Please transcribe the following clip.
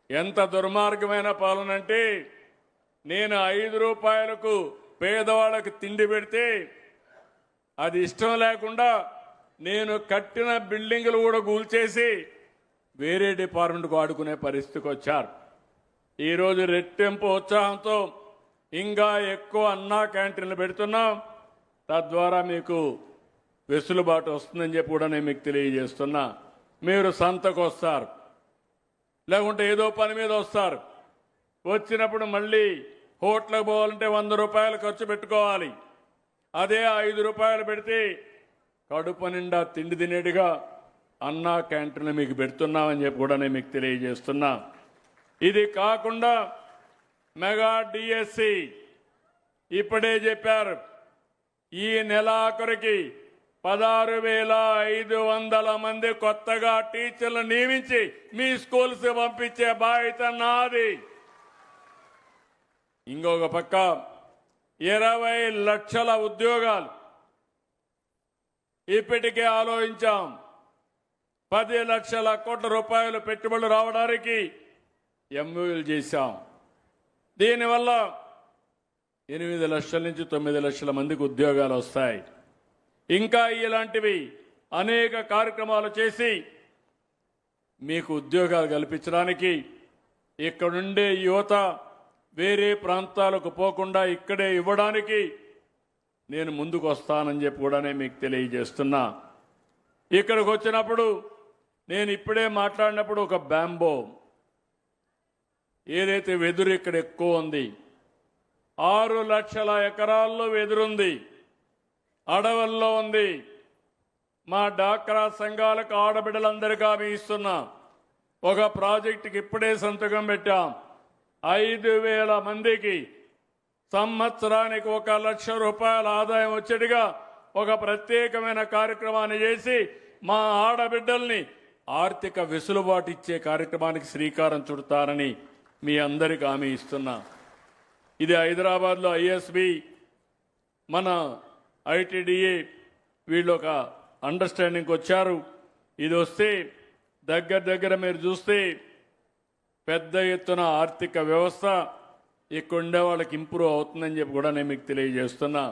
ఎంత దుర్మార్గమైన పాలన అంటే నేను 5 రూపాయలకు పేదవాళ్ళకి తిండి పెడితే అది ఇష్టం లేకుండా నేను కట్టిన బిల్డింగులు కూడా కూల్చేసి వేరే డిపార్ట్మెంట్కు వాడుకునే పరిస్థితికి వచ్చారు. ఈరోజు రెట్టింపు ఉత్సాహంతో ఇంకా ఎక్కువ అన్నా క్యాంటీన్లు పెడుతున్నాం. తద్వారా మీకు వెసులుబాటు వస్తుందని చెప్పి కూడా నేను మీకు తెలియజేస్తున్నా. మీరు సంతకు వస్తారు, లేకుంటే ఏదో పని మీద వస్తారు. వచ్చినప్పుడు మళ్ళీ హోటల్కి పోవాలంటే 100 రూపాయలు ఖర్చు పెట్టుకోవాలి. అదే 5 రూపాయలు పెడితే కడుపు నిండా తిండి తినేట్టుగా అన్నా క్యాంటీన్లు మీకు పెడుతున్నామని చెప్పి కూడా నేను మీకు తెలియజేస్తున్నా. ఇది కాకుండా మెగా డిఎస్సి ఇప్పుడే చెప్పారు, ఈ నెలాఖరికి 16,500 మంది కొత్తగా టీచర్లు నియమించి మీ స్కూల్స్ పంపించే బాధ్యత నాది. ఇంకొక పక్క 20 లక్షల ఉద్యోగాలు ఇప్పటికే ఆలోచించాం. 10 లక్షల కోట్ల రూపాయలు పెట్టుబడులు రావడానికి ఎంఓయూలు చేశాం. దీనివల్ల 8 లక్షల నుంచి 9 లక్షల మందికి ఉద్యోగాలు వస్తాయి. ఇంకా ఇలాంటివి అనేక కార్యక్రమాలు చేసి మీకు ఉద్యోగాలు కల్పించడానికి ఇక్కడుండే యువత వేరే ప్రాంతాలకు పోకుండా ఇక్కడే ఇవ్వడానికి నేను ముందుకు వస్తానని చెప్పి కూడా నేను మీకు తెలియజేస్తున్నా. ఇక్కడికి వచ్చినప్పుడు నేను ఇప్పుడే మాట్లాడినప్పుడు ఒక బ్యాంబో ఏదైతే వెదురు ఇక్కడ ఎక్కువ ఉంది, 6 లక్షల ఎకరాల్లో వెదురుంది, అడవుల్లో ఉంది. మా డాక్రా సంఘాలకు ఆడబిడ్డలందరికీ హామీ ఇస్తున్నా. ఒక ప్రాజెక్టుకి ఇప్పుడే సంతకం పెట్టాం. 5,000 మందికి సంవత్సరానికి 1 లక్ష రూపాయల ఆదాయం వచ్చేట్టుగా ఒక ప్రత్యేకమైన కార్యక్రమాన్ని చేసి మా ఆడబిడ్డల్ని ఆర్థిక వెసులుబాటు ఇచ్చే కార్యక్రమానికి శ్రీకారం చుడతారని మీ అందరికీ హామీ ఇస్తున్నా. ఇది హైదరాబాద్లో ఐఎస్బి, మన ఐటీడీఏ వీళ్ళు ఒక అండర్స్టాండింగ్కి వచ్చారు. ఇది వస్తే దగ్గర మీరు చూస్తే పెద్ద ఎత్తున ఆర్థిక వ్యవస్థ ఇక్కడ ఉండే వాళ్ళకి ఇంప్రూవ్ అవుతుందని చెప్పి కూడా నేను మీకు తెలియజేస్తున్నా.